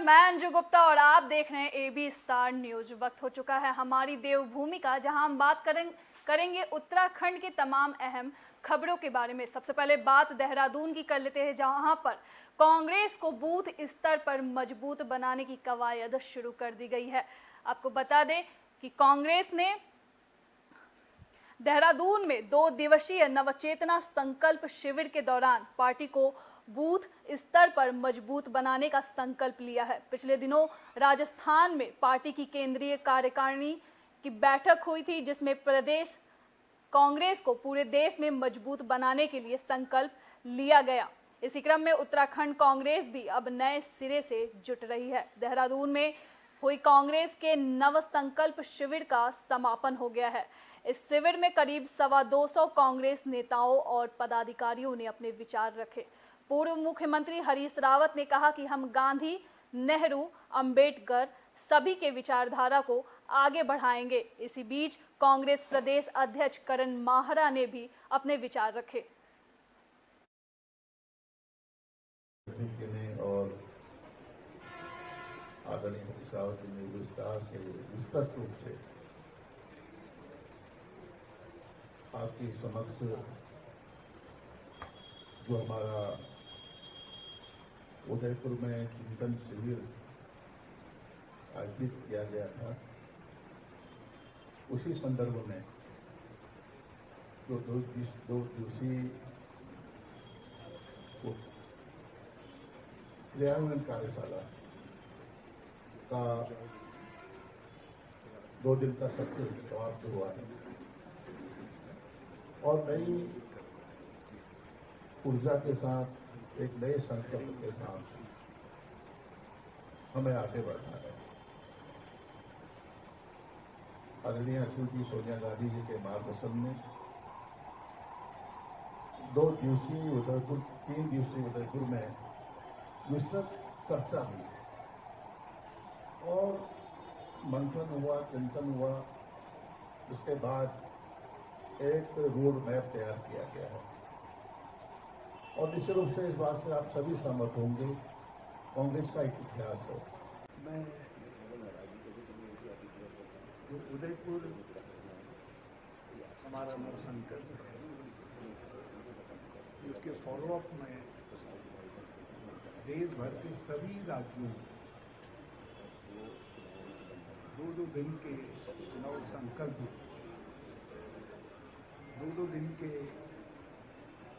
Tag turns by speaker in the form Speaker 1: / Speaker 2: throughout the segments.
Speaker 1: मैं अंजू गुप्ता और आप देख रहे हैं एबी स्टार न्यूज। वक्त हो चुका है हमारी देवभूमि का, जहां हम बात करेंगे उत्तराखंड की तमाम अहम खबरों के बारे में। सबसे पहले बात देहरादून की कर लेते हैं, जहां पर कांग्रेस को बूथ स्तर पर मजबूत बनाने की कवायद शुरू कर दी गई है। आपको बता दें कि कांग्रेस ने देहरादून में 2 दिवसीय नवचेतना संकल्प शिविर के दौरान पार्टी को बूथ स्तर पर मजबूत बनाने का संकल्प लिया है। पिछले दिनों राजस्थान में पार्टी की केंद्रीय कार्यकारिणी की बैठक हुई थी, जिसमें प्रदेश कांग्रेस को पूरे देश में मजबूत बनाने के लिए संकल्प लिया गया। इसी क्रम में उत्तराखंड कांग्रेस भी अब नए सिरे से जुट रही है। देहरादून में हुई कांग्रेस के नव संकल्प शिविर का समापन हो गया है। इस शिविर में करीब 225 कांग्रेस नेताओं और पदाधिकारियों ने अपने विचार रखे। पूर्व मुख्यमंत्री हरीश रावत ने कहा कि हम गांधी, नेहरू, अंबेडकर सभी के विचारधारा को आगे बढ़ाएंगे। इसी बीच कांग्रेस प्रदेश अध्यक्ष करण माहरा ने भी अपने विचार रखे।
Speaker 2: और आदरणीय हरीश रावत ने विस्तृत रूप से आपकी समक्ष जो हमारा उदयपुर में चिंतन शिविर आयोजित किया गया था, उसी संदर्भ में जो 2 दिवसीय क्रियान्वयन कार्यशाला का 2 दिन का सत्र समाप्त हुआ है और नई ऊर्जा के साथ, एक नए संकल्प के साथ हमें आगे बढ़ना है। आदरणीय श्रीमती सोनिया गांधी जी के मार्गदर्शन में 2 दिवसीय उदयपुर, 3 दिवसीय उदयपुर में विस्तृत चर्चा हुई और मंथन हुआ, चिंतन हुआ। उसके बाद एक रोड मैप तैयार किया गया है और निश्चित रूप से इस बात से आप सभी सहमत होंगे, कांग्रेस का एक इतिहास है।
Speaker 3: मैं जो उदयपुर हमारा नव संकल्प है, जिसके फॉलोअप में देश भर के सभी राज्यों 2-2 दिन के नव संकल्प, 2-2 दिन के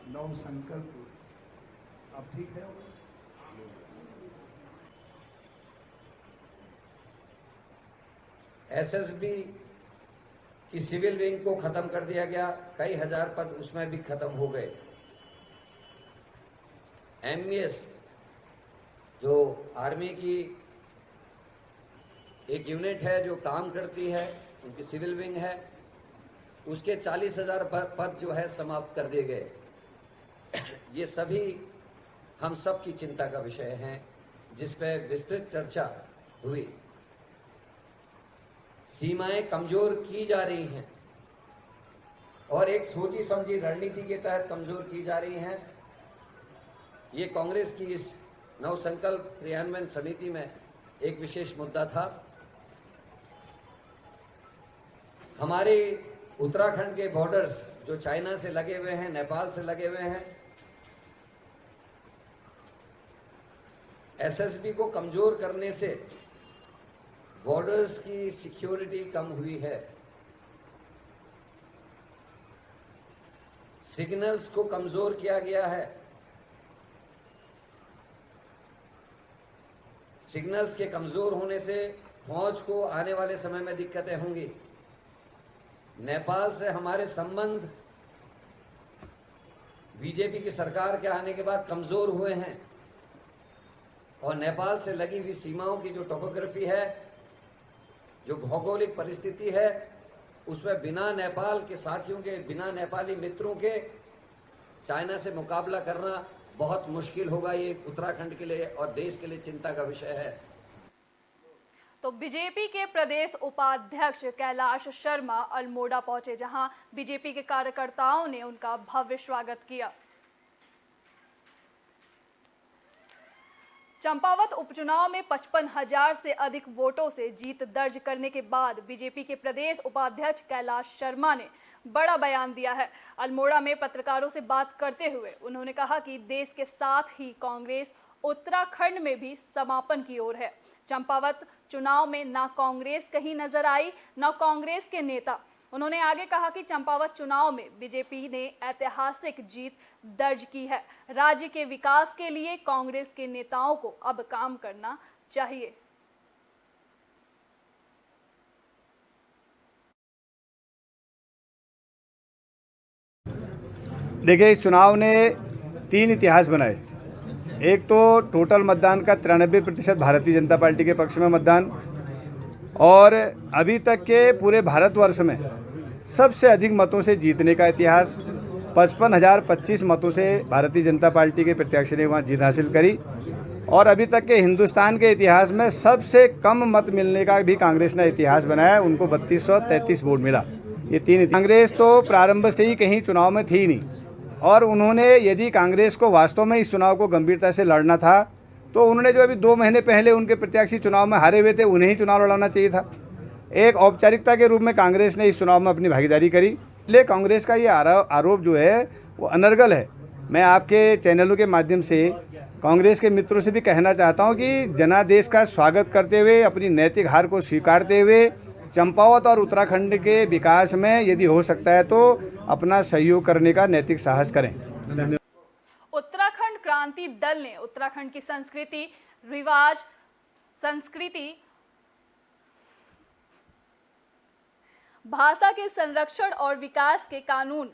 Speaker 3: नव संकल्प। अब ठीक है?
Speaker 4: एसएसबी की सिविल विंग को खत्म कर दिया गया, कई हजार पद उसमें भी खत्म हो गए। एमईएस जो आर्मी की एक यूनिट है जो काम करती है, उनकी सिविल विंग है, उसके 40,000 पद जो है समाप्त कर दिए गए। ये सभी हम सब की चिंता का विषय हैं, जिस पर विस्तृत चर्चा हुई। सीमाएं कमजोर की जा रही हैं और एक सोची समझी रणनीति के तहत कमजोर की जा रही हैं। ये कांग्रेस की इस नव संकल्प क्रियान्वयन समिति में एक विशेष मुद्दा था। हमारे उत्तराखंड के बॉर्डर्स जो चाइना से लगे हुए हैं, नेपाल से लगे हुए हैं, एसएसबी को कमजोर करने से बॉर्डर्स की सिक्योरिटी कम हुई है। सिग्नल्स को कमजोर किया गया है। सिग्नल्स के कमजोर होने से फौज को आने वाले समय में दिक्कतें होंगी। नेपाल से हमारे संबंध बीजेपी की सरकार के आने के बाद कमजोर हुए हैं और नेपाल से लगी हुई सीमाओं की जो टोपोग्राफी है, जो भौगोलिक परिस्थिति है, उसमें बिना नेपाल के साथियों के, बिना नेपाली मित्रों के चाइना से मुकाबला करना बहुत मुश्किल होगा। ये उत्तराखंड के लिए और देश के लिए चिंता का विषय है।
Speaker 1: तो बीजेपी के प्रदेश उपाध्यक्ष कैलाश शर्मा अल्मोड़ा पहुंचे, जहां बीजेपी के कार्यकर्ताओं ने उनका भव्य स्वागत किया। चंपावत उपचुनाव में 55,000 से अधिक वोटों से जीत दर्ज करने के बाद बीजेपी के प्रदेश उपाध्यक्ष कैलाश शर्मा ने बड़ा बयान दिया है। अल्मोड़ा में पत्रकारों से बात करते हुए उन्होंने कहा कि देश के साथ ही कांग्रेस उत्तराखंड में भी समापन की ओर है। चंपावत चुनाव में ना कांग्रेस कहीं नजर आई, ना कांग्रेस के नेता। उन्होंने आगे कहा कि चंपावत चुनाव में बीजेपी ने ऐतिहासिक जीत दर्ज की है। राज्य के विकास के लिए कांग्रेस के नेताओं को अब काम करना चाहिए।
Speaker 5: देखिए, इस चुनाव ने 3 इतिहास बनाए। एक तो टोटल मतदान का 93% भारतीय जनता पार्टी के पक्ष में मतदान, और अभी तक के पूरे भारतवर्ष में सबसे अधिक मतों से जीतने का इतिहास। 55,025 मतों से भारतीय जनता पार्टी के प्रत्याशी ने वहाँ जीत हासिल करी, और अभी तक के हिंदुस्तान के इतिहास में सबसे कम मत मिलने का भी कांग्रेस ने इतिहास बनाया। उनको 3233 वोट मिला। ये 3 कांग्रेस तो प्रारंभ से ही कहीं चुनाव में थी नहीं, और उन्होंने यदि कांग्रेस को वास्तव में इस चुनाव को गंभीरता से लड़ना था तो उन्होंने जो अभी 2 महीने पहले उनके प्रत्याशी चुनाव में हारे हुए थे उन्हें ही चुनाव लड़ाना चाहिए था। एक औपचारिकता के रूप में कांग्रेस ने इस चुनाव में अपनी भागीदारी करी। इसलिए कांग्रेस का ये आरोप जो है वो अनर्गल है। मैं आपके चैनलों के माध्यम से कांग्रेस के मित्रों से भी कहना चाहता हूं कि जनादेश का स्वागत करते हुए, अपनी नैतिक हार को स्वीकारते हुए चंपावत और उत्तराखंड के विकास में यदि हो सकता है तो अपना सहयोग करने का नैतिक साहस करें।
Speaker 1: उत्तराखंड क्रांति दल ने उत्तराखंड की संस्कृति, रिवाज, संस्कृति, भाषा के संरक्षण और विकास के कानून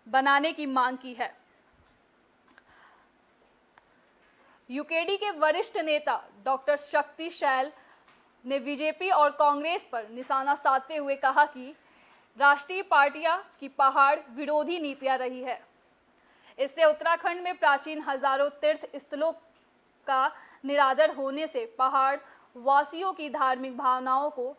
Speaker 1: बनाने की मांग की है। यूकेडी के वरिष्ठ नेता डॉक्टर शक्ति शैल ने बीजेपी और कांग्रेस पर निशाना साधते हुए कहा कि राष्ट्रीय पार्टियां की पहाड़ विरोधी नीतियां रही है। इससे उत्तराखंड में प्राचीन हजारों तीर्थ स्थलों का निरादर होने से पहाड़ वासियों की धार्मिक भावनाओं को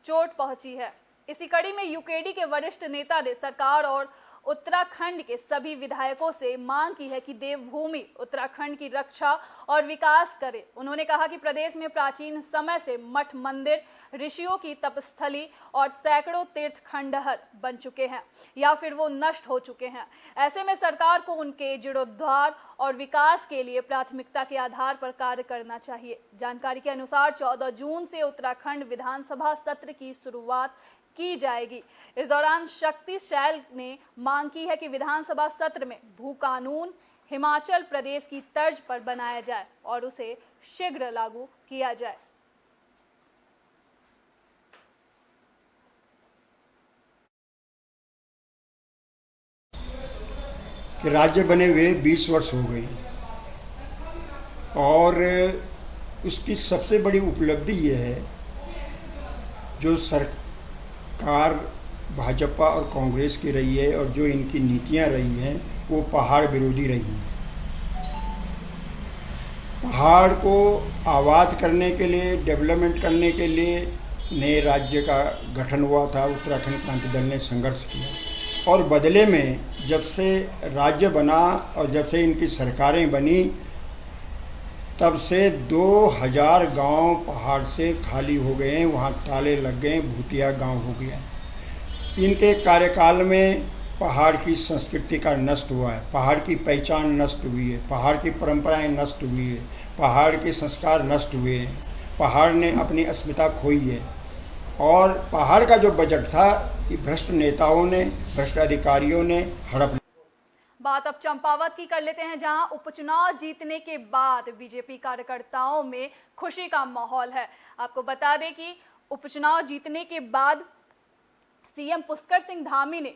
Speaker 1: चोट पहुंची है। इसी कड़ी में यूकेडी के वरिष्ठ नेता ने सरकार और उत्तराखंड के सभी विधायकों से मांग की है कि देवभूमि उत्तराखंड की रक्षा और विकास करे। उन्होंने कहा कि प्रदेश में प्राचीन समय से मठ मंदिर, ऋषियों की तपस्थली और सैकड़ों तीर्थ खंडहर बन चुके हैं या फिर वो नष्ट हो चुके हैं। ऐसे में सरकार को उनके जीर्णोद्धार और विकास के लिए प्राथमिकता के आधार पर कार्य करना चाहिए। जानकारी के अनुसार 14 जून से उत्तराखंड विधानसभा सत्र की शुरुआत की जाएगी। इस दौरान शक्ति शैल ने मांग की है कि विधानसभा सत्र में भू कानून हिमाचल प्रदेश की तर्ज पर बनाया जाए और उसे शीघ्र लागू किया जाए।
Speaker 6: कि राज्य बने हुए 20 वर्ष हो गए और उसकी सबसे बड़ी उपलब्धि ये है जो सरकार भाजपा और कांग्रेस की रही है और जो इनकी नीतियां रही हैं वो पहाड़ विरोधी रही हैं। पहाड़ को आबाद करने के लिए, डेवलपमेंट करने के लिए नए राज्य का गठन हुआ था। उत्तराखंड क्रांति दल ने संघर्ष किया और बदले में जब से राज्य बना और जब से इनकी सरकारें बनी तब से 2000 गांव पहाड़ से खाली हो गए हैं, वहाँ ताले लग गए, भूतिया गांव हो गया। इनके कार्यकाल में पहाड़ की संस्कृति का नष्ट हुआ है, पहाड़ की पहचान नष्ट हुई है, पहाड़ की परंपराएं नष्ट हुई है, पहाड़ के संस्कार नष्ट हुए हैं, पहाड़ ने अपनी अस्मिता खोई है। और पहाड़ का जो बजट था ये भ्रष्ट नेताओं ने, भ्रष्ट अधिकारियों ने हड़प।
Speaker 1: बात अब चंपावत की कर लेते हैं, जहां उपचुनाव जीतने के बाद बीजेपी कार्यकर्ताओं में खुशी का माहौल है। आपको बता दें कि उपचुनाव जीतने के बाद सीएम पुष्कर सिंह धामी ने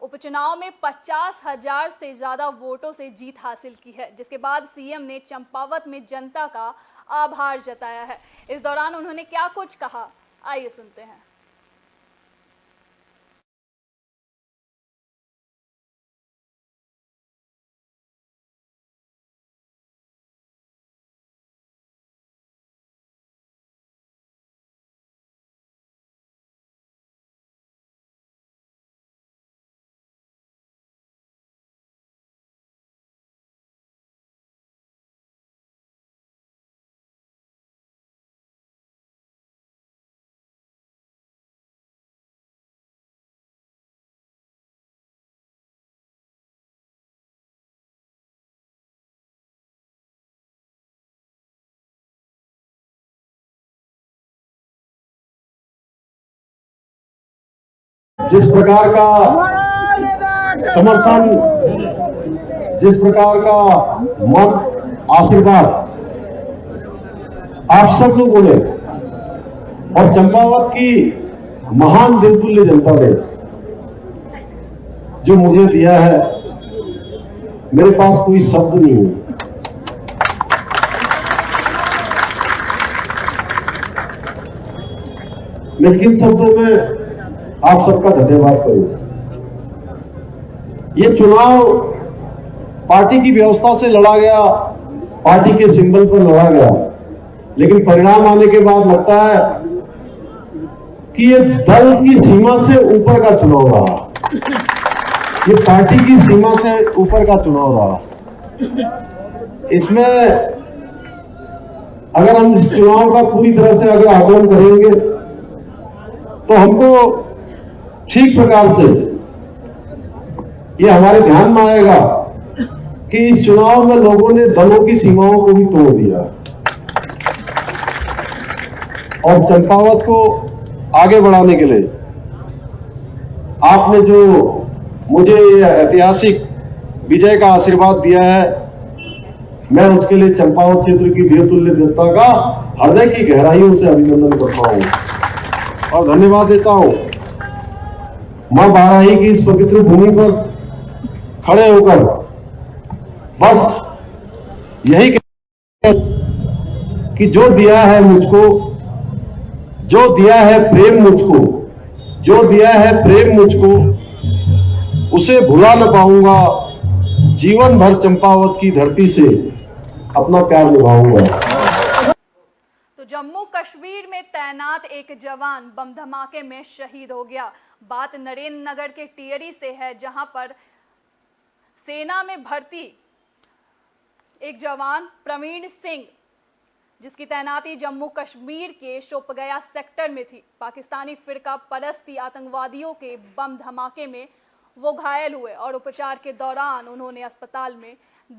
Speaker 1: उपचुनाव में 50,000 से ज्यादा वोटों से जीत हासिल की है, जिसके बाद सीएम ने चंपावत में जनता का आभार जताया है। इस दौरान उन्होंने क्या कुछ कहा, आइए सुनते हैं।
Speaker 7: जिस प्रकार का समर्थन, जिस प्रकार का मत, आशीर्वाद आप सब लोगों ने और चंपावत की महान दिलतुल्य जनता ने जो मुझे दिया है, मेरे पास कोई शब्द नहीं है। मैं किन शब्दों में आप सबका धन्यवाद करूं। ये चुनाव पार्टी की व्यवस्था से लड़ा गया, पार्टी के सिंबल पर लड़ा गया, लेकिन परिणाम आने के बाद लगता है कि ये दल की सीमा से ऊपर का चुनाव रहा, ये पार्टी की सीमा से ऊपर का चुनाव रहा। इसमें अगर हम इस चुनाव का पूरी तरह से अगर आकलन करेंगे तो हमको ठीक प्रकार से ये हमारे ध्यान में आएगा कि इस चुनाव में लोगों ने दलों की सीमाओं को भी तोड़ दिया और चंपावत को आगे बढ़ाने के लिए आपने जो मुझे ऐतिहासिक विजय का आशीर्वाद दिया है, मैं उसके लिए चंपावत क्षेत्र की देवतुल्य जनता का हृदय की गहराइयों से अभिनंदन करता हूं और धन्यवाद देता हूं। मां बाराही की इस पवित्र भूमि पर खड़े होकर बस यही कि जो दिया है मुझको, जो दिया है प्रेम मुझको, जो दिया है प्रेम मुझको, उसे भुला न पाऊंगा। जीवन भर चंपावत की धरती से अपना प्यार निभाऊंगा।
Speaker 1: तो जम्मू कश्मीर में तैनात एक जवान बम धमाके में शहीद हो गया। बात नरेंद्र नगर के टियरी से है, जहां पर सेना में भर्ती एक जवान प्रवीण सिंह, जिसकी तैनाती जम्मू कश्मीर के शोपियां सेक्टर में थी, पाकिस्तानी फिरका परस्ती आतंकवादियों के बम धमाके में वो घायल हुए और उपचार के दौरान उन्होंने अस्पताल में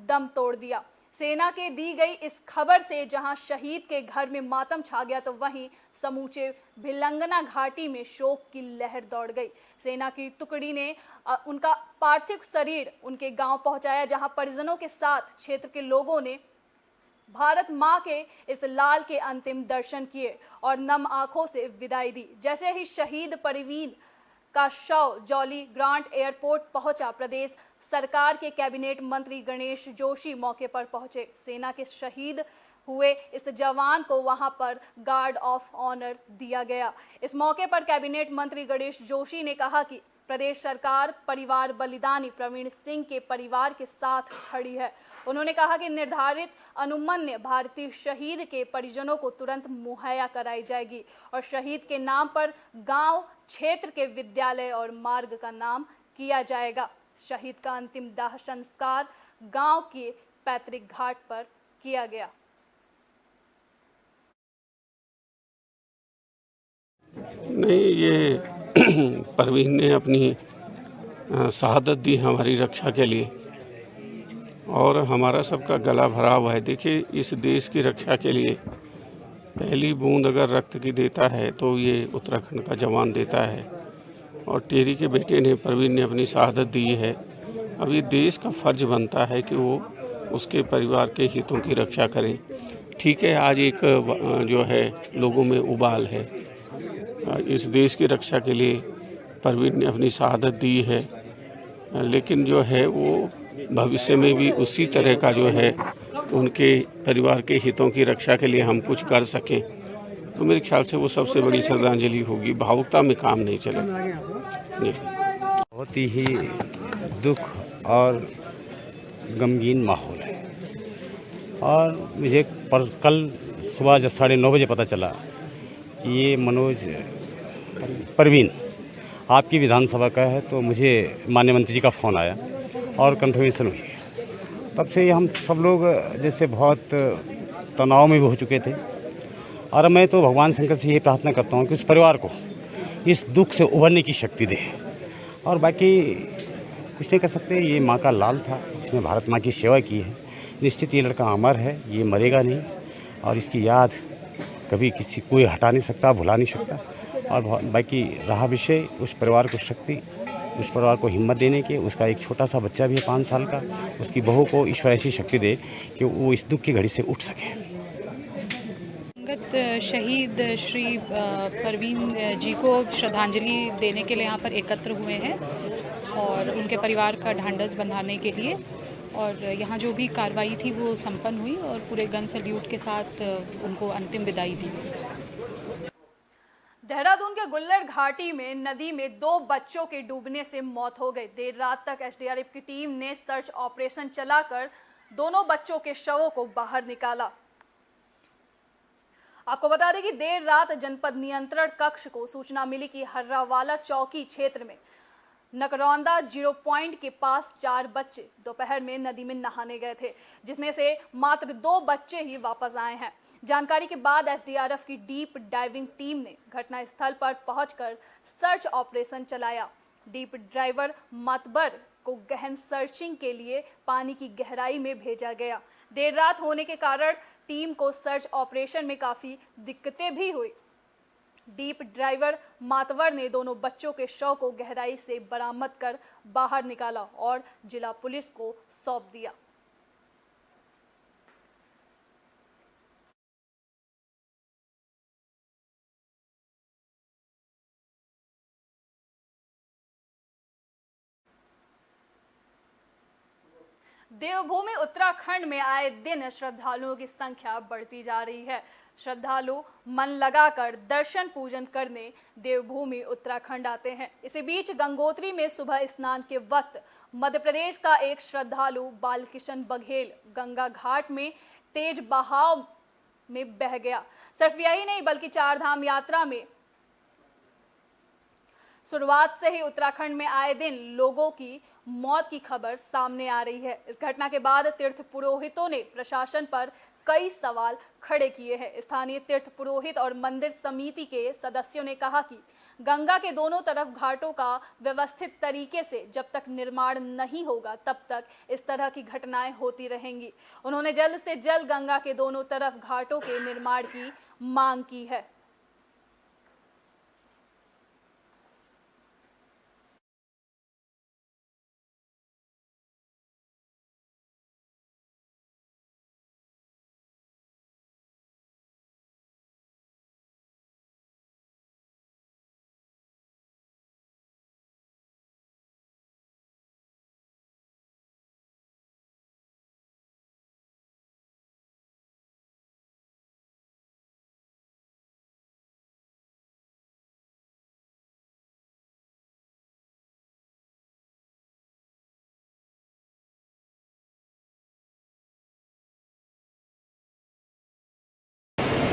Speaker 1: दम तोड़ दिया। सेना के दी गई इस खबर से जहां शहीद के घर में मातम छा गया, तो वहीं समूचे भिलंगना घाटी में शोक की लहर दौड़ गई। सेना की टुकड़ी ने उनका पार्थिव शरीर उनके गांव पहुंचाया, जहां परिजनों के साथ क्षेत्र के लोगों ने भारत मां के इस लाल के अंतिम दर्शन किए और नम आंखों से विदाई दी। जैसे ही शहीद परवीन का शव जॉली ग्रांट एयरपोर्ट पहुंचा, प्रदेश सरकार के कैबिनेट मंत्री गणेश जोशी मौके पर पहुंचे। सेना के शहीद हुए इस जवान को वहां पर गार्ड ऑफ ऑनर दिया गया। इस मौके पर कैबिनेट मंत्री गणेश जोशी ने कहा कि प्रदेश सरकार परिवार बलिदानी प्रवीण सिंह के परिवार के साथ खड़ी है। उन्होंने कहा कि निर्धारित अनुमन्य भारतीय शहीद के परिजनों को तुरंत मुहैया कराई जाएगी और शहीद के नाम पर गांव, क्षेत्र के विद्यालय और मार्ग का नाम किया जाएगा। शहीद का अंतिम दाह संस्कार गांव के पैतृक घाट पर किया गया।
Speaker 8: नहीं, ये परवीन ने अपनी शहादत दी हमारी रक्षा के लिए और हमारा सबका गला भरा हुआ है। देखिए, इस देश की रक्षा के लिए पहली बूंद अगर रक्त की देता है तो ये उत्तराखंड का जवान देता है और टेरी के बेटे ने, परवीन ने अपनी शहादत दी है। अब ये देश का फर्ज बनता है कि वो उसके परिवार के हितों की रक्षा करें। ठीक है, आज एक जो है लोगों में उबाल है, इस देश की रक्षा के लिए परवीन ने अपनी शहादत दी है, लेकिन जो है वो भविष्य में भी उसी तरह का जो है उनके परिवार के हितों की रक्षा के लिए हम कुछ कर सकें, तो मेरे ख्याल से वो सबसे बड़ी श्रद्धांजलि होगी। भावुकता में काम नहीं चलेगा। जी,
Speaker 9: बहुत ही दुख और गमगीन माहौल है। और मुझे कल सुबह जब 9:30 बजे पता चला कि ये मनोज परवीन आपकी विधानसभा का है, तो मुझे माननीय मंत्री जी का फ़ोन आया और कन्फर्मेशन हुई। तब से हम सब लोग जैसे बहुत तनाव में भी हो चुके थे और मैं तो भगवान शंकर से ये प्रार्थना करता हूँ कि उस परिवार को इस दुख से उभरने की शक्ति दे। और बाकी कुछ नहीं कर सकते, ये माँ का लाल था, इसने भारत माँ की सेवा की है। निश्चित ये लड़का अमर है, ये मरेगा नहीं और इसकी याद कभी किसी कोई हटा नहीं सकता, भुला नहीं सकता। और बाकी रहा विषय उस परिवार को शक्ति, उस परिवार को हिम्मत देने के, उसका एक छोटा सा बच्चा भी है 5 साल का, उसकी बहू को ईश्वर ऐसी शक्ति दे कि वो इस दुख की घड़ी से उठ सके।
Speaker 10: शहीद श्री परवीन जी को श्रद्धांजलि देने के लिए यहाँ पर एकत्र हुए हैं और उनके परिवार का ढांढस बंधाने के लिए, और यहाँ जो भी कार्रवाई थी वो संपन्न हुई और पूरे गन सैल्यूट के साथ उनको अंतिम विदाई दी।
Speaker 1: देहरादून के गुल्लर घाटी में नदी में 2 बच्चों के डूबने से मौत हो गई। देर रात तक एसडीआरएफ की टीम ने सर्च ऑपरेशन चलाकर दोनों बच्चों के शवों को बाहर निकाला। आपको बता दें कि देर रात जनपद नियंत्रण कक्ष को सूचना मिली कि हर्रावाला चौकी क्षेत्र में नकरौंदा 0 पॉइंट के पास 4 बच्चे दोपहर में नदी में नहाने गए थे, जिसमें से मात्र 2 बच्चे ही वापस आए हैं। जानकारी के बाद एसडीआरएफ की डीप डाइविंग टीम ने घटनास्थल पर पहुंचकर सर्च ऑपरेशन चलाया। डीप ड्राइवर मतबर को गहन सर्चिंग के लिए पानी की गहराई में भेजा गया। देर रात होने के कारण टीम को सर्च ऑपरेशन में काफी दिक्कतें भी हुई। डीप ड्राइवर मातवर ने दोनों बच्चों के शव को गहराई से बरामद कर बाहर निकाला और जिला पुलिस को सौंप दिया। देवभूमि उत्तराखंड में आए दिन श्रद्धालुओं की संख्या बढ़ती जा रही है। श्रद्धालु मन लगाकर दर्शन पूजन करने देवभूमि उत्तराखंड आते हैं। इसी बीच गंगोत्री में सुबह स्नान के वक्त मध्य प्रदेश का एक श्रद्धालु बालकिशन बघेल गंगा घाट में तेज बहाव में बह गया। सिर्फ यही नहीं बल्कि 4 धाम यात्रा में शुरुआत से ही उत्तराखंड में आए दिन लोगों की मौत की खबर सामने आ रही है। इस घटना के बाद तीर्थ पुरोहितों ने प्रशासन पर कई सवाल खड़े किए हैं। स्थानीय तीर्थ पुरोहित और मंदिर समिति के सदस्यों ने कहा कि गंगा के दोनों तरफ घाटों का व्यवस्थित तरीके से जब तक निर्माण नहीं होगा तब तक इस तरह की घटनाएं होती रहेंगी। उन्होंने जल्द से जल्द गंगा के दोनों तरफ घाटों के निर्माण की मांग की है।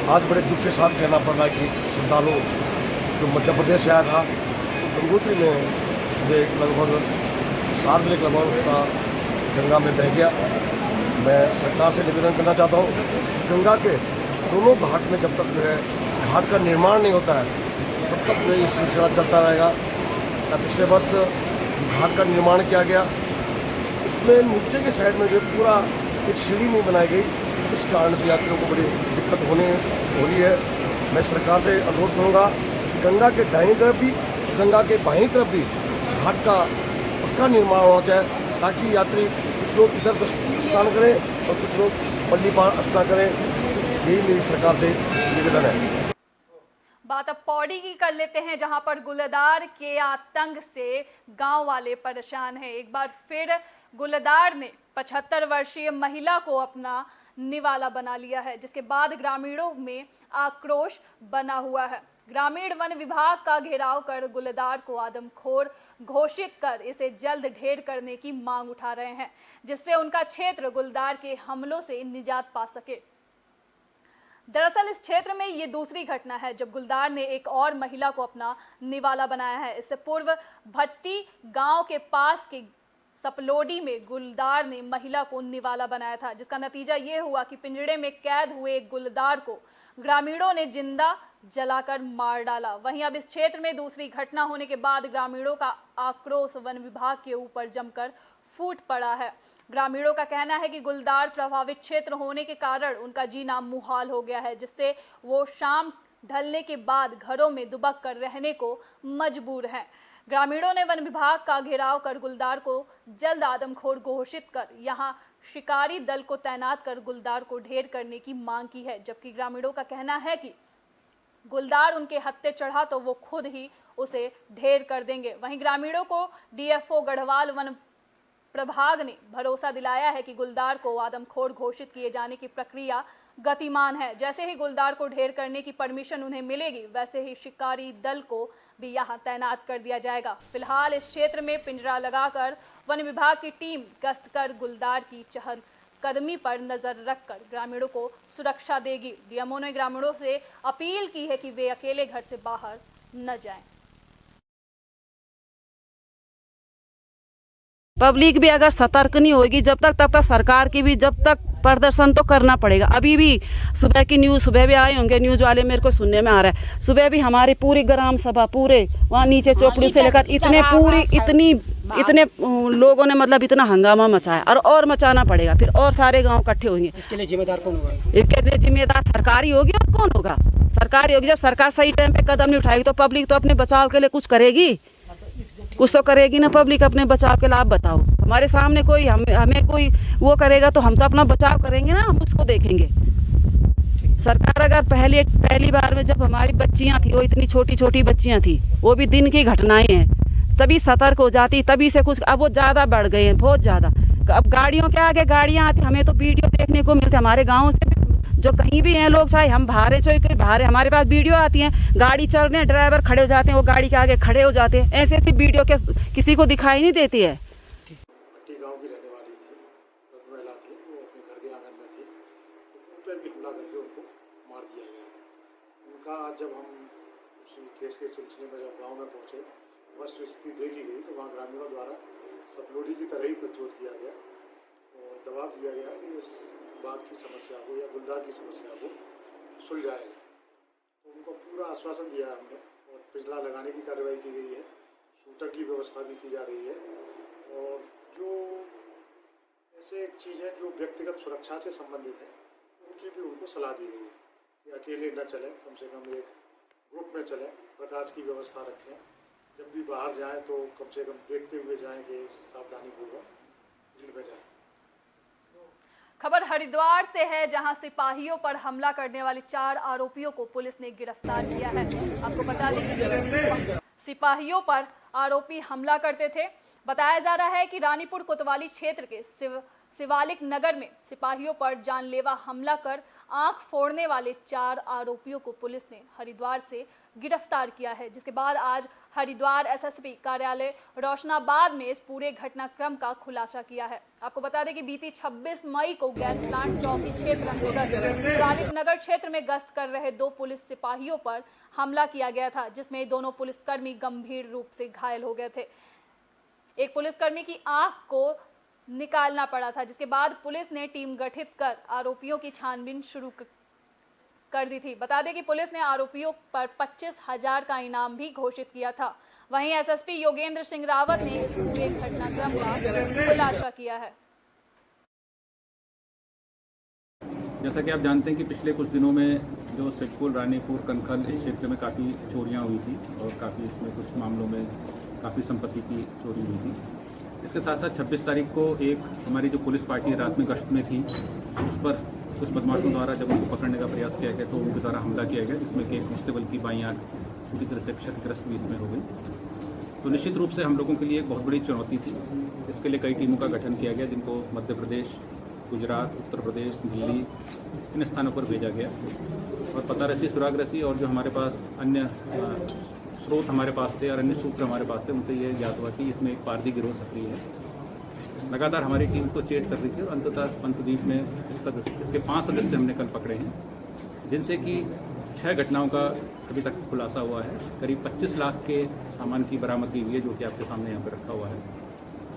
Speaker 7: आज बड़े दुख के साथ कहना पड़ रहा है कि श्रद्धालु जो मध्य प्रदेश से आया था गंगोत्री में सुबह लगभग 7 बजे लगभग उसका गंगा में बह गया। मैं सरकार से निवेदन करना चाहता हूँ, गंगा के दोनों घाट में जब तक जो है घाट का निर्माण नहीं होता है तब तक जो है ये सिलसिला चलता रहेगा। पिछले वर्ष घाट का निर्माण किया गया, उसमें नीचे के साइड में जो पूरा एक सीढ़ी नहीं बनाई गई, इस कारण से यात्रियों को बड़ी दिक्कत हो रही है। मैं सरकार से अनुरोध करूँगा कि गंगा के दाहिनी तरफ भी गंगा के बाईं तरफ भी घाट का पक्का निर्माण होना चाहिए ताकि यात्री कुछ लोग इधर स्नान करें और कुछ लोग पल्ली पार स्नान करें। यही मेरी सरकार से निवेदन है।
Speaker 1: बात अब पौड़ी की कर लेते हैं, जहां पर गुलदार के आतंक से गांव वाले परेशान हैं। एक बार फिर गुलदार ने 75 वर्षीय महिला को अपना निवाला बना लिया है, जिसके बाद ग्रामीणों में आक्रोश बना हुआ है। ग्रामीण वन विभाग का घेराव कर गुलदार को आदमखोर घोषित कर इसे जल्द ढेर करने की मांग उठा रहे हैं, जिससे उनका क्षेत्र गुलदार के हमलों से निजात पा सके। दरअसल इस क्षेत्र में ये दूसरी घटना है जब गुलदार ने एक और महिला को अपना निवाला बनाया है। इससे पूर्व भट्टी गांव के पास के सपलोडी में गुलदार ने महिला को निवाला बनाया था, जिसका नतीजा ये हुआ कि पिंजड़े में कैद हुए एक गुलदार को ग्रामीणों ने जिंदा जलाकर मार डाला। वहीं अब इस क्षेत्र में दूसरी घटना होने के बाद ग्रामीणों का आक्रोश वन विभाग के ऊपर जमकर फूट पड़ा है। ग्रामीणों का कहना है कि गुलदार प्रभावित क्षेत्र होने के कारण उनका जीना मुहाल हो गया है, जिससे वो शाम ढलने के बाद घरों में दुबक कर रहने को मजबूर हैं। ग्रामीणों ने वन विभाग का घेराव कर गुलदार को जल्द आदमखोर घोषित कर यहां शिकारी दल को तैनात कर गुलदार को ढेर करने की मांग की है, जबकि ग्रामीणों का कहना है कि गुलदार उनके हत्थे चढ़ा तो वो खुद ही उसे ढेर कर देंगे। वहीं ग्रामीणों को डीएफओ गढ़वाल वन प्रभाग ने भरोसा दिलाया है कि गुलदार को आदमखोर घोषित किए जाने की प्रक्रिया गतिमान है। जैसे ही गुलदार को ढेर करने की परमिशन उन्हें मिलेगी, वैसे ही शिकारी दल को भी यहां तैनात कर दिया जाएगा। फिलहाल इस क्षेत्र में पिंजरा लगाकर वन विभाग की टीम गश्त कर गुलदार की चहलकदमी पर नजर रखकर ग्रामीणों को सुरक्षा देगी। डीएमओ ने ग्रामीणों से अपील की है कि वे अकेले घर से बाहर न जाएं।
Speaker 11: पब्लिक भी अगर सतर्क नहीं होगी जब तक, तब तक सरकार की भी जब तक प्रदर्शन तो करना पड़ेगा। अभी भी सुबह की न्यूज़, सुबह भी आए होंगे न्यूज़ वाले, मेरे को सुनने में आ रहा है, सुबह भी हमारी पूरी ग्राम सभा पूरे वहाँ नीचे चौपड़ी से लेकर इतने लोगों ने मतलब इतना हंगामा मचाया और मचाना पड़ेगा, फिर और सारे गांव इकट्ठे होंगे।
Speaker 12: इसके लिए जिम्मेदार कौन होगा?
Speaker 11: इसके लिए जिम्मेदार सरकार ही होगी, और कौन होगा? सरकार ही होगी। जब सरकार सही टाइम पे कदम नहीं उठाएगी तो पब्लिक तो अपने बचाव के लिए कुछ करेगी, कुछ तो करेगी ना पब्लिक अपने बचाव के लिए। आप बताओ, हमारे सामने कोई हमें कोई वो करेगा तो हम तो अपना बचाव करेंगे ना, हम उसको देखेंगे। सरकार अगर पहली बार में जब हमारी बच्चियां थी, वो इतनी छोटी छोटी बच्चियां थी, वो भी दिन की घटनाएं हैं, तभी सतर्क हो जाती, तभी से कुछ। अब वो ज़्यादा बढ़ गए हैं, बहुत ज़्यादा। अब गाड़ियों के आगे गाड़ियाँ आती, हमें तो वीडियो देखने को मिलते, हमारे गाँव से जो कहीं भी हैं लोग, चाहे हम बाहर हैं चाहे कोई बाहर है, हमारे पास वीडियो आती हैं, गाड़ी चल रहे हैं, ड्राइवर खड़े हो जाते हैं, वो गाड़ी के आगे खड़े हो जाते हैं। ऐसी ऐसी वीडियो के किसी को दिखाई नहीं देती है।
Speaker 13: गांव की रहने वाली थी, महिला थी, वो अपने घर के आंगन में थी, उन पर भी हमला करके उनको मार दिया गया है। उनका जब हम उसी केस के सिलसिले में जब गाँव में पहुँचे, वस्तु स्थिति देखी गई तो वहाँ ग्रामीणों द्वारा सपलोडी की तरह ही प्रतिरोध किया गया और दबाव दिया गया कि इस बात की समस्या को या गुलदार की समस्या को सुलझाएगा। तो उनको पूरा आश्वासन दिया हमने और पिंजरा लगाने की कार्रवाई की गई है, शूटर की व्यवस्था भी की जा रही है। और जो ऐसे एक चीज़ है जो व्यक्तिगत सुरक्षा से संबंधित है, उनकी भी उनको सलाह दी गई है कि अकेले न चलें, कम से कम एक ग्रुप में चलें, प्रकाश की व्यवस्था रखें, जब भी बाहर जाएं तो कम से कम देखते हुए जाएं कि सावधानीपूर्वक भीड़ में जाएं।
Speaker 1: खबर हरिद्वार से है, जहां सिपाहियों पर हमला करने वाले 4 आरोपियों को पुलिस ने गिरफ्तार किया है। आपको बता दें कि सिपाहियों पर आरोपी हमला करते थे। बताया जा रहा है कि रानीपुर कोतवाली क्षेत्र के शिवालिक नगर में सिपाहियों पर जानलेवा हमला कर आंख फोड़ने वाले 4 आरोपियों को पुलिस ने हरिद्वार से गिरफ्तार किया है, जिसके बाद आज हरिद्वार एसएसपी कार्यालय रोशनाबाद में इस पूरे घटनाक्रम का खुलासा किया है। आपको बता दें कि बीती 26 मई को गैस प्लांट चौकी क्षेत्र अंतर्गत शिवालिक नगर क्षेत्र में गश्त कर रहे 2 पुलिस सिपाहियों पर हमला किया गया था, जिसमें दोनों पुलिसकर्मी गंभीर रूप से घायल हो गए थे। एक पुलिसकर्मी की आंख को निकालना पड़ा था, जिसके बाद पुलिस ने टीम गठित कर आरोपियों की छानबीन शुरू कर दी थी। बता दें कि पुलिस ने आरोपियों पर 25,000 का इनाम भी घोषित किया था। वहीं एसएसपी योगेंद्र सिंह रावत ने इस पूरे घटनाक्रम का खुलासा किया है।
Speaker 14: जैसा कि आप जानते हैं कि पिछले कुछ दिनों में जो सिडकुल, रानीपुर, कनखल इस क्षेत्र में काफ़ी चोरियां हुई थी और काफ़ी इसमें कुछ मामलों में काफ़ी संपत्ति की चोरी हुई थी। इसके साथ साथ 26 तारीख को एक हमारी जो पुलिस पार्टी रात में गश्त में थी, उस पर कुछ बदमाशों द्वारा जब उनको पकड़ने का प्रयास किया गया तो उनके द्वारा हमला किया गया, जिसमें कि एक कांस्टेबल की बाईं आंख पूरी तरह से क्षतिग्रस्त भी इसमें हो गई। तो निश्चित रूप से हम लोगों के लिए एक बहुत बड़ी चुनौती थी। इसके लिए कई टीमों का गठन किया गया, जिनको मध्य प्रदेश, गुजरात, उत्तर प्रदेश, दिल्ली इन स्थानों पर भेजा गया और पता रसी, सुराग रसी और जो हमारे पास अन्य स्रोत हमारे पास थे और अन्य सूत्र हमारे पास थे, उनसे ये ज्ञात हुआ कि इसमें एक पारदी गिरोह सक्रिय है। लगातार हमारी टीम को चेक कर रही थी और अंततः पंतद्वीप में इसके 5 सदस्य हमने कल पकड़े हैं, जिनसे कि 6 घटनाओं का अभी तक खुलासा हुआ है। करीब 25 लाख के सामान की बरामदगी हुई है, जो कि आपके सामने यहाँ पर रखा हुआ है।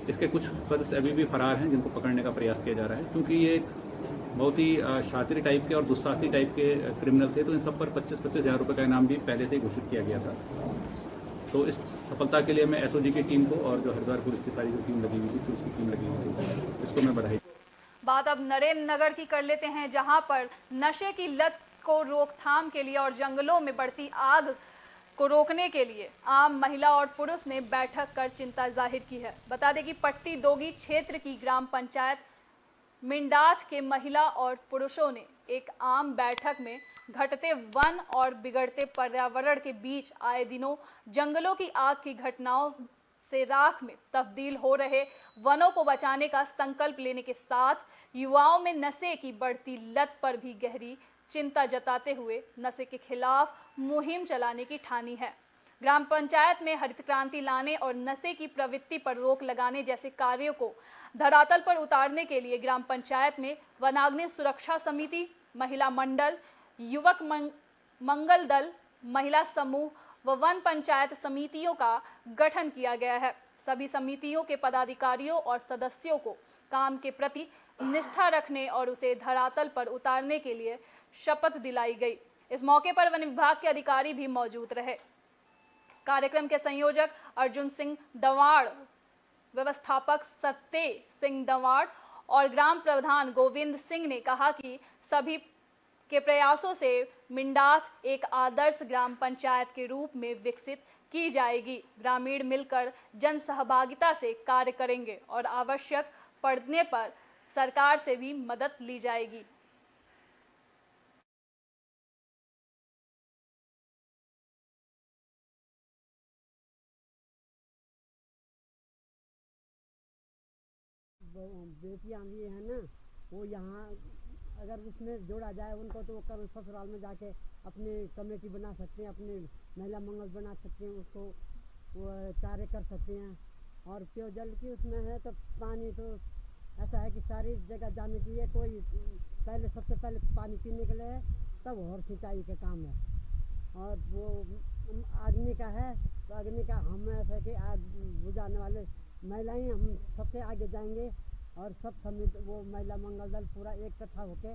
Speaker 14: इसके कुछ सदस्य अभी भी फरार हैं, जिनको पकड़ने का प्रयास किया जा रहा है। क्योंकि ये बहुत ही शातिर टाइप के और दुस्साहसी टाइप के क्रिमिनल थे, तो इन सब पर 25-25 हज़ार रुपये का इनाम भी पहले से ही घोषित किया गया था। तो इस सफलता के लिए मैं एसओजी की टीम को और जो हरिद्वार पुलिस की सारी जो टीम लगी हुई थी, पुलिस की टीम लगी हुई थी, इसको मैं बधाई।
Speaker 1: बात अब नरेंद्र नगर की कर लेते हैं, जहां पर नशे की लत को रोकथाम के लिए और जंगलों में बढ़ती आग को रोकने के लिए आम, महिला और पुरुष ने बैठक कर चिंता जाहिर की है। बता दें कि पट्टी दोगी क्षेत्र की ग्राम पंचायत मिंडाथ के महिला और पुरुषों ने एक आम बैठक में घटते वन और बिगड़ते पर्यावरण के बीच आए दिनों जंगलों की आग की घटनाओं से राख में तब्दील हो रहे वनों को बचाने का संकल्प लेने के साथ युवाओं में नशे की बढ़ती लत पर भी गहरी चिंता जताते हुए नशे के खिलाफ मुहिम चलाने की ठानी है। ग्राम पंचायत में हरित क्रांति लाने और नशे की प्रवृत्ति पर रोक लगाने जैसे कार्यों को धरातल पर उतारने के लिए ग्राम पंचायत में वनाग्नि सुरक्षा समिति, महिला मंडल, युवक मंगल दल, महिला समूह व वन पंचायत समितियों का गठन किया गया है। सभी समितियों के पदाधिकारियों और सदस्यों को काम के प्रति निष्ठा रखने और उसे धरातल पर उतारने के लिए शपथ दिलाई गई। इस मौके पर वन विभाग के अधिकारी भी मौजूद रहे। कार्यक्रम के संयोजक अर्जुन सिंह दवाड़, व्यवस्थापक सत्य सिंह दवाड़ और ग्राम प्रधान गोविंद सिंह ने कहा कि सभी के प्रयासों से मिंडाथ एक आदर्श ग्राम पंचायत के रूप में विकसित की जाएगी। ग्रामीण मिलकर जन सहभागिता से कार्य करेंगे और आवश्यक पड़ने पर सरकार से भी मदद ली जाएगी।
Speaker 12: बेटियां भी हैं ना, वो यहाँ अगर उसमें जोड़ा जाए उनको तो वो कल ससुराल में जाके अपनी कमेटी बना सकते हैं, अपनी महिला मंगल बना सकते हैं, उसको वो कार्य कर सकते हैं। और पेयजल की उसमें है तो पानी तो ऐसा है कि सारी जगह जानी चाहिए। कोई पहले सबसे पहले पानी पीने के लिए तब और सिंचाई का काम है। और वो अग्नि का है तो अग्नि का हम ऐसा कि आग बुझाने वाले महिलाएं हम सबसे आगे जाएंगे और सब समिति वो महिला मंगल दल पूरा एक इकट्ठा होके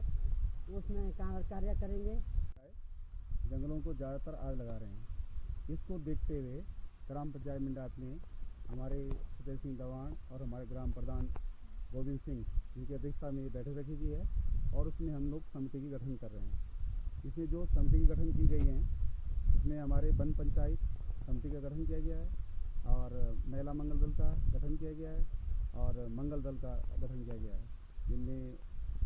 Speaker 12: उसमें कार्य करेंगे।
Speaker 15: जंगलों को ज़्यादातर आग लगा रहे हैं। इसको देखते हुए ग्राम पंचायत मिंडाथ में हमारे सत्य सिंह दवाण और हमारे ग्राम प्रधान गोविंद सिंह जिनकी अध्यक्षता में बैठक रखी गई है और उसमें हम लोग समिति की गठन कर रहे हैं। इसमें जो समिति की गठन की गई है इसमें हमारे वन पंचायत समिति का गठन किया गया है और महिला मंगल दल का गठन किया गया है और मंगल दल का गठन किया गया है, जिनमें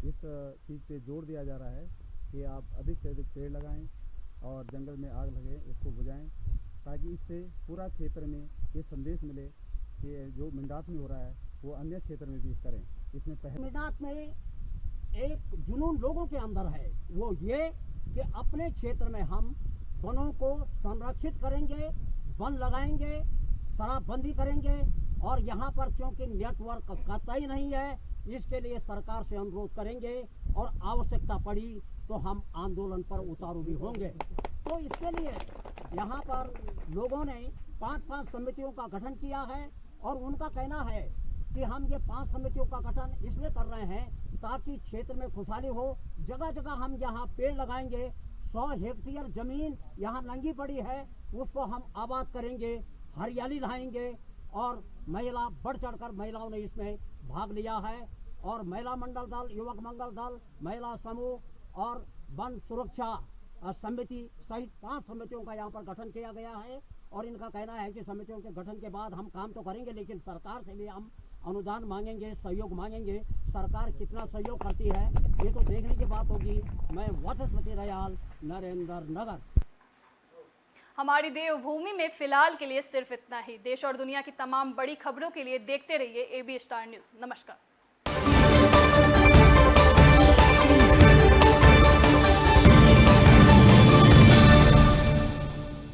Speaker 15: इस चीज़ पे जोर दिया जा रहा है कि आप अधिक से अधिक पेड़ लगाएं और जंगल में आग लगे उसको बुझाएं, ताकि इससे पूरा क्षेत्र में ये संदेश मिले कि जो मिंडाथ में हो रहा है वो अन्य क्षेत्र में भी करें। इसमें पहले
Speaker 12: मिंडाथ में एक जुनून लोगों के अंदर है, वो ये कि अपने क्षेत्र में हम वनों को संरक्षित करेंगे, वन लगाएंगे, शराबबंदी करेंगे और यहाँ पर क्योंकि नेटवर्क कतई नहीं है इसके लिए सरकार से अनुरोध करेंगे और आवश्यकता पड़ी तो हम आंदोलन पर उतारू भी होंगे। तो इसके लिए यहाँ पर लोगों ने 5 समितियों का गठन किया है और उनका कहना है कि हम ये 5 समितियों का गठन इसलिए कर रहे हैं ताकि क्षेत्र में खुशहाली हो। जगह जगह हम यहाँ पेड़ लगाएंगे, 100 हेक्टेयर जमीन यहाँ नंगी पड़ी है उसको हम आबाद करेंगे, हरियाली लाएंगे और महिला बढ़ चढ़कर महिलाओं ने इसमें भाग लिया है। और महिला मंडल दल, युवक मंगल दल, महिला समूह और वन सुरक्षा समिति सहित 5 समितियों का यहाँ पर गठन किया गया है। और इनका कहना है कि समितियों के गठन के बाद हम काम तो करेंगे लेकिन सरकार से भी हम अनुदान मांगेंगे, सहयोग मांगेंगे। सरकार कितना सहयोग करती है ये तो देखने की बात होगी। मैं वचस्पति दयाल, नरेंद्र नगर।
Speaker 1: हमारी देवभूमि में फिलहाल के लिए सिर्फ इतना ही। देश और दुनिया की तमाम बड़ी खबरों के लिए देखते रहिए AB स्टार न्यूज़। नमस्कार।